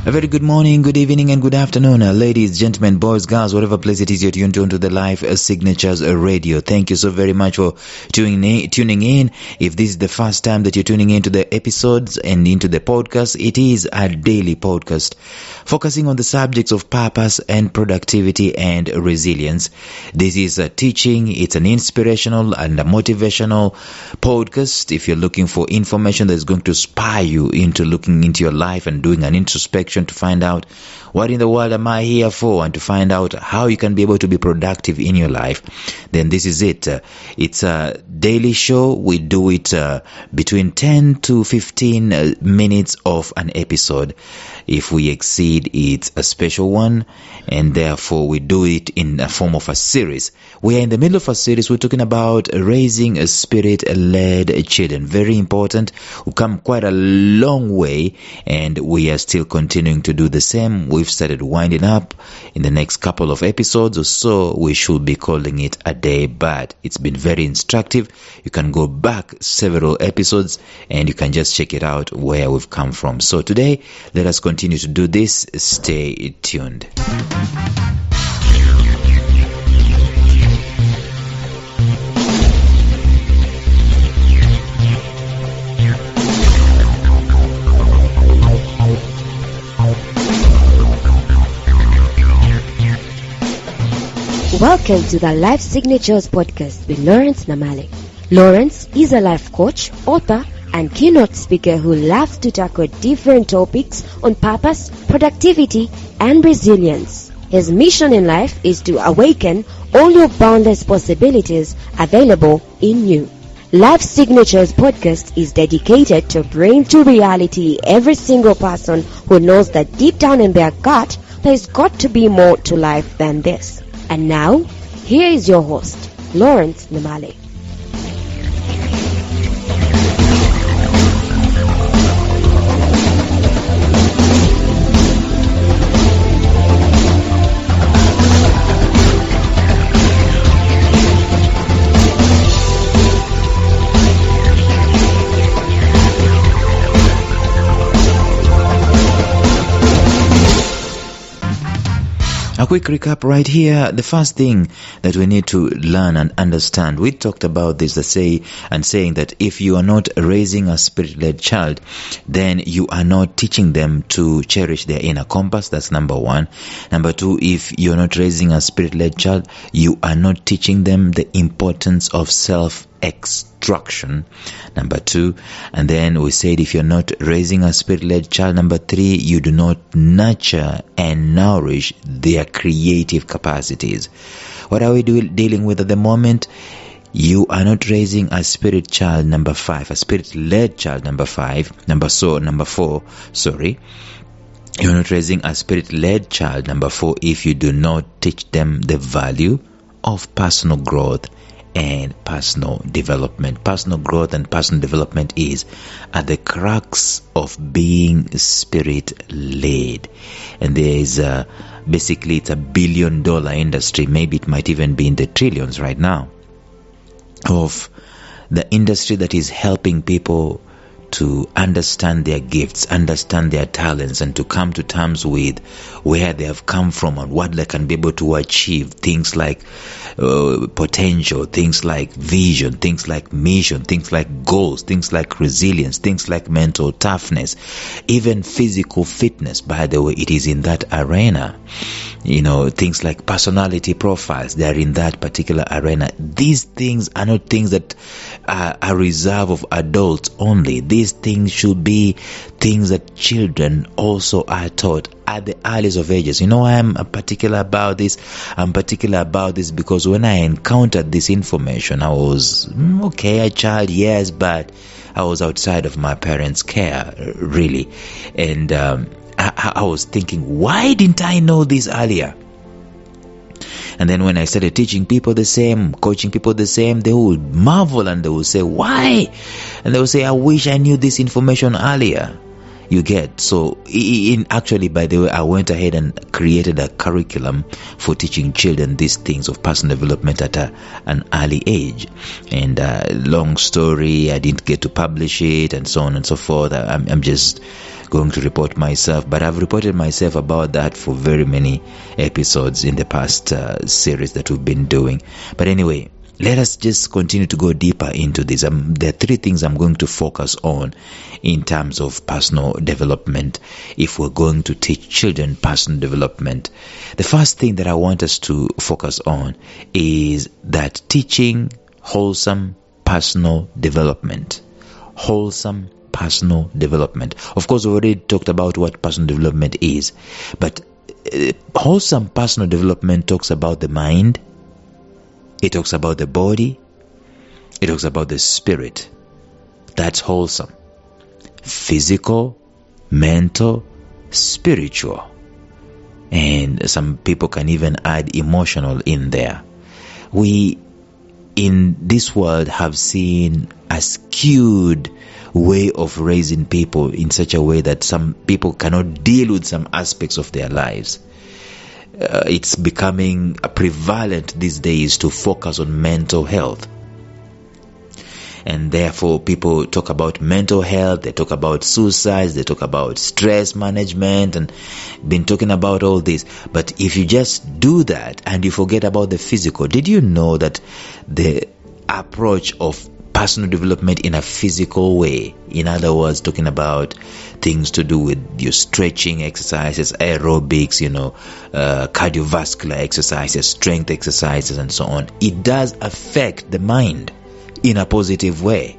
A very good morning, good evening, and good afternoon, ladies, gentlemen, boys, girls, whatever place it is you're tuned to the Life Signatures Radio. Thank you so very much for tuning in. If this is the first time that you're tuning into the episodes and into the podcast, it is a daily podcast focusing on the subjects of purpose and productivity and resilience. This is a teaching, it's an inspirational and a motivational podcast. If you're looking for information that's going to inspire you into looking into your life and doing an introspection to find out what in the world am I here for, and to find out how you can be able to be productive in your life, then this is it. It's a daily show. We do it between 10 to 15 minutes of an episode. If we exceed, it's a special one, and therefore we do it in a form of a series. We are in the middle of a series. We're talking about raising a spirit-led children. Very important. We've come quite a long way, and we are still continuing to do the same. We've started winding up. In the next couple of episodes or so, we should be calling it a day, but it's been very instructive. You can go back several episodes and you can just check it out where we've come from. So today, let us continue to do this. Stay tuned. Welcome to the Life Signatures podcast with Lawrence Namale. Lawrence is a life coach, author, and keynote speaker who loves to tackle different topics on purpose, productivity, and resilience. His mission in life is to awaken all your boundless possibilities available in you. Life Signatures podcast is dedicated to bring to reality every single person who knows that deep down in their gut, there's got to be more to life than this. And now, here is your host, Lawrence Namale. A quick recap right here. The first thing that we need to learn and understand, we talked about this, saying that if you are not raising a spirit-led child, then you are not teaching them to cherish their inner compass. That's number one. Number two, if you're not raising a spirit-led child, you are not teaching them the importance of self-extraction. Number two. And then we said if you're not raising a spirit-led child, number three, you do not nurture and nourish their creative capacities. What are we dealing with at the moment? You are not raising a spirit child, number five, a spirit-led child, number four. You're not raising a spirit-led child, number four, if you do not teach them the value of personal growth and personal development. Personal growth and personal development is at the crux of being spirit-led. And there is basically it's $1 billion industry. Maybe it might even be in the trillions right now, of the industry that is helping people to understand their gifts, understand their talents, and to come to terms with where they have come from and what they can be able to achieve. Things like potential, things like vision, things like mission, things like goals, things like resilience, things like mental toughness, even physical fitness. By the way, it is in that arena. Things like personality profiles, they are in that particular arena. These things are not things that are reserved of adults only. These things should be things that children also are taught at the earliest of ages. I'm particular about this. I'm particular about this because when I encountered this information, I was, a child, yes, but I was outside of my parents' care, really. And I was thinking, why didn't I know this earlier? And then when I started teaching people the same, coaching people the same, they would marvel and they would say, why? And they would say, I wish I knew this information earlier. You get. So actually, by the way, I went ahead and created a curriculum for teaching children these things of personal development at an early age. And long story, I didn't get to publish it and so on and so forth. I'm just going to report myself, but I've reported myself about that for very many episodes in the past series that we've been doing. But anyway, let us just continue to go deeper into this. There are three things I'm going to focus on in terms of personal development if we're going to teach children personal development. The first thing that I want us to focus on is that teaching wholesome personal development. Wholesome personal development. Of course, we already talked about what personal development is, but wholesome personal development talks about the mind, it talks about the body, it talks about the spirit. That's wholesome. Physical, mental, spiritual. And some people can even add emotional in there. We, in this world, have seen a skewed way of raising people in such a way that some people cannot deal with some aspects of their lives. It's becoming prevalent these days to focus on mental health. And therefore, people talk about mental health, they talk about suicides, they talk about stress management, and been talking about all this. But if you just do that and you forget about the physical, did you know that the approach of personal development in a physical way, in other words, talking about things to do with your stretching exercises, aerobics, cardiovascular exercises, strength exercises, and so on, it does affect the mind in a positive way,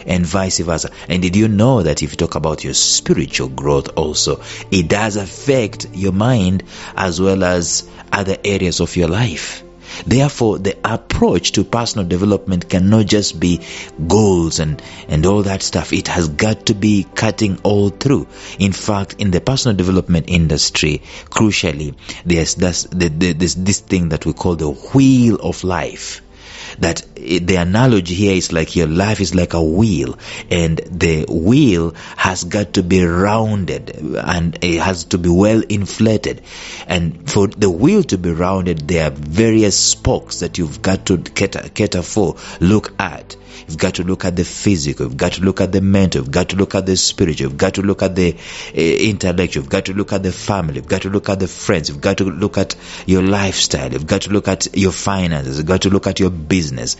and vice versa. And did you know that if you talk about your spiritual growth also, it does affect your mind as well as other areas of your life? Therefore, the approach to personal development cannot just be goals and all that stuff. It has got to be cutting all through. In fact, in the personal development industry, crucially, there's this thing that we call the wheel of life. That the analogy here is like your life is like a wheel, and the wheel has got to be rounded and it has to be well inflated. And for the wheel to be rounded, there are various spokes that you've got to cater for, look at. You've got to look at the physical, you've got to look at the mental, you've got to look at the spiritual, you've got to look at the intellectual, you've got to look at the family, you've got to look at the friends, you've got to look at your lifestyle, you've got to look at your finances, you've got to look at your business.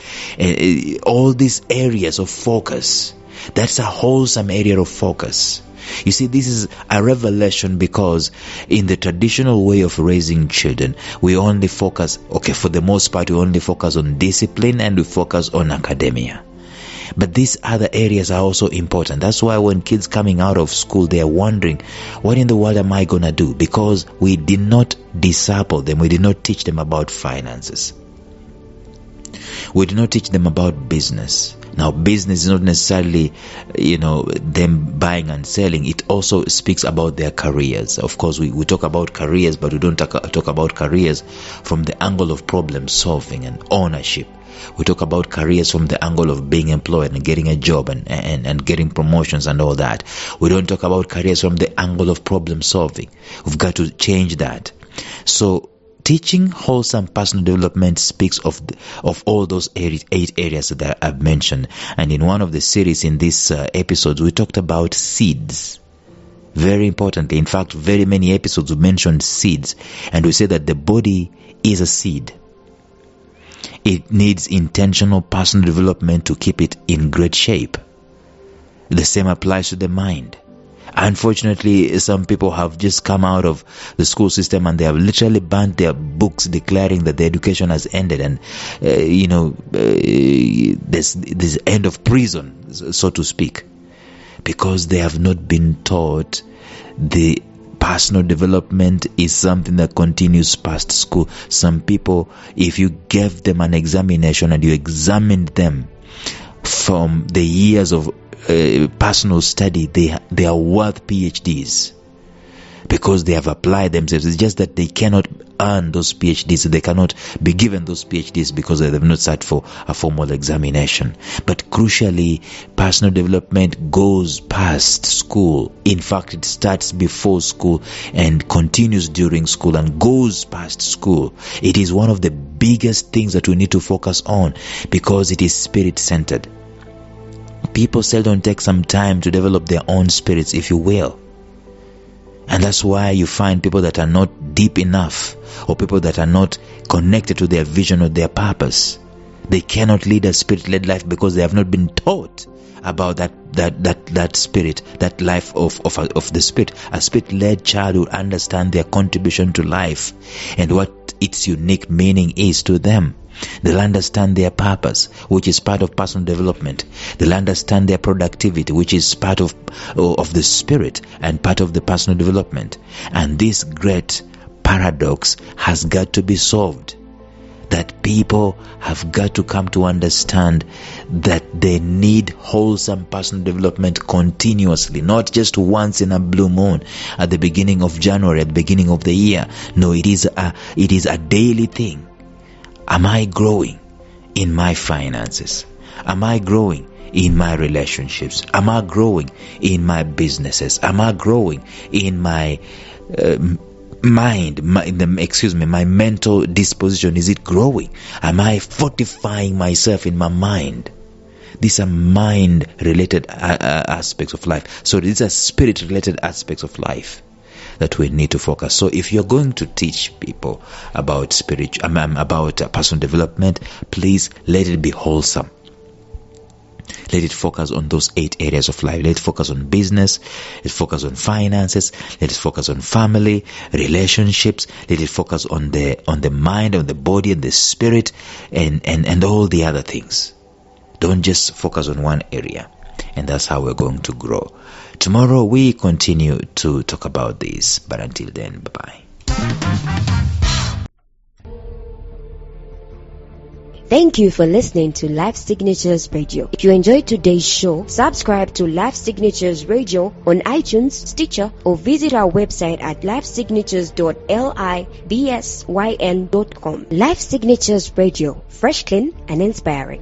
All these areas of focus, that's a wholesome area of focus. You see, this is a revelation because in the traditional way of raising children, we only focus, for the most part, we only focus on discipline and we focus on academia. But these other areas are also important. That's why when kids coming out of school, they are wondering, what in the world am I going to do? Because we did not disciple them. We did not teach them about finances. We did not teach them about business. Now, business is not necessarily, them buying and selling. It also speaks about their careers. Of course, we talk about careers, but we don't talk about careers from the angle of problem solving and ownership. We talk about careers from the angle of being employed and getting a job and getting promotions and all that. We don't talk about careers from the angle of problem solving. We've got to change that. So, teaching wholesome personal development speaks of all those 8 areas that I've mentioned. And in one of the series in these episodes, we talked about seeds. Very importantly, in fact, very many episodes we mentioned seeds. And we say that the body is a seed. It needs intentional personal development to keep it in great shape. The same applies to the mind. Unfortunately, some people have just come out of the school system and they have literally burnt their books declaring that the education has ended and, this end of prison, so to speak, because they have not been taught the personal development is something that continues past school. Some people, if you gave them an examination and you examined them from the years of personal study, they are worth PhDs because they have applied themselves. It's just that they cannot earn those PhDs. They cannot be given those PhDs because they have not sat for a formal examination. But crucially, personal development goes past school. In fact, it starts before school and continues during school and goes past school. It is one of the biggest things that we need to focus on because it is spirit-centered. People seldom take some time to develop their own spirits, if you will. And that's why you find people that are not deep enough, or people that are not connected to their vision or their purpose. They cannot lead a spirit-led life because they have not been taught about that spirit, that life of the spirit. A spirit-led child will understand their contribution to life and what its unique meaning is to them. They'll understand their purpose, which is part of personal development. They'll understand their productivity, which is part of the spirit and part of the personal development. And this great paradox has got to be solved. That people have got to come to understand that they need wholesome personal development continuously, not just once in a blue moon at the beginning of January, at the beginning of the year. No, it is a daily thing. Am I growing in my finances? Am I growing in my relationships? Am I growing in my businesses? Am I growing in my my mental disposition? Is it growing? Am I fortifying myself in my mind? These are mind-related aspects of life. So these are spirit-related aspects of life that we need to focus. So if you're going to teach people about personal development, please let it be wholesome. Let it focus on those 8 areas of life. Let it focus on business. Let it focus on finances. Let it focus on family, relationships. Let it focus on the mind, on the body, and the spirit, and all the other things. Don't just focus on one area. And that's how we're going to grow. Tomorrow we continue to talk about this. But until then, bye-bye. Thank you for listening to Life Signatures Radio. If you enjoyed today's show, subscribe to Life Signatures Radio on iTunes, Stitcher, or visit our website at lifesignatures.libsyn.com. Life Signatures Radio, fresh, clean, and inspiring.